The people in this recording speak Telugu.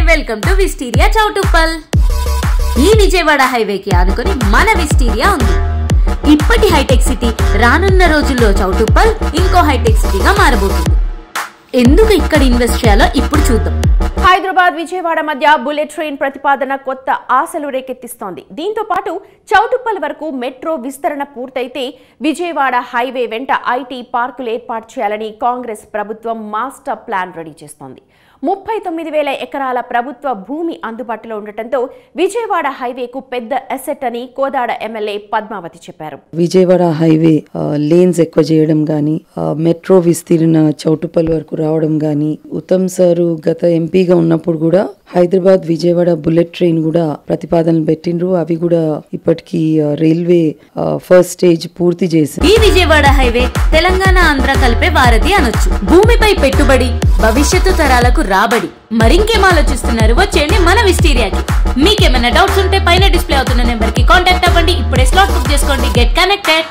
Welcome to విస్టీరియా Choutuppal. ఈ విజయవాడ హైవేకి ఆనుకొని మన విస్టీరియా ఉంది. ఇప్పటి హైటెక్ సిటీ రానున్న రోజుల్లో చౌటుప్పల్ ఇంకో హైటెక్ సిటీగా మారబోతుంది. ఎందుకు ఇక్కడ ఇన్వెస్ట్ చేయాలో ఇప్పుడు చూద్దాం. హైదరాబాద్ విజయవాడ మధ్య బుల్లెట్ ట్రైన్ ప్రతిపాదన కొత్త ఆశలు రేకెత్తిస్తోంది. దీంతో పాటు చౌటుప్పల్ వరకు మెట్రో విస్తరణ పూర్తయితే విజయవాడ హైవే వెంట ఐటీ పార్కులు ఏర్పాటు చేయాలని కాంగ్రెస్ ప్రభుత్వం మాస్టర్ ప్లాన్ రెడీ చేస్తోంది. 39,000 ఎకరాల ప్రభుత్వ భూమి అందుబాటులో ఉండటంతో విజయవాడ హైవేకు పెద్ద అసెట్ అని కోదాడ ఎమ్మెల్యే పద్మావతి చెప్పారు. విజయవాడ హైవే లేన్స్ ఎక్కువ చేయడం గానీ, మెట్రో విస్తీర్ణ చౌటుప్పల్ వరకు రావడం గానీ, ఉత్తమ్ సారు గత ఎంపీగా ఉన్నప్పుడు కూడా హైదరాబాద్ విజయవాడ బుల్లెట్ ట్రైన్ కూడా ప్రతిపాదనలు పెట్టిండ్రు. అవి కూడా ఇప్పటికీ రైల్వే ఫస్ట్ స్టేజ్ పూర్తి చేశారు. ఈ విజయవాడ హైవే తెలంగాణ ఆంధ్ర కలిపే వారధి అనొచ్చు. భూమిపై పెట్టుబడి, భవిష్యత్తు తరాలకు రాబడి. మరింకేం ఆలోచిస్తున్నారు? వచ్చేయండి మన విస్టీరియాకి. మీకేమైనా డౌట్స్ ఉంటే పైన డిస్ప్లే అవుతున్న నెంబర్ కి కాంటాక్ట్ అవ్వండి. ఇప్పుడే స్లాట్ బుక్ చేసుకోండి. Get connected.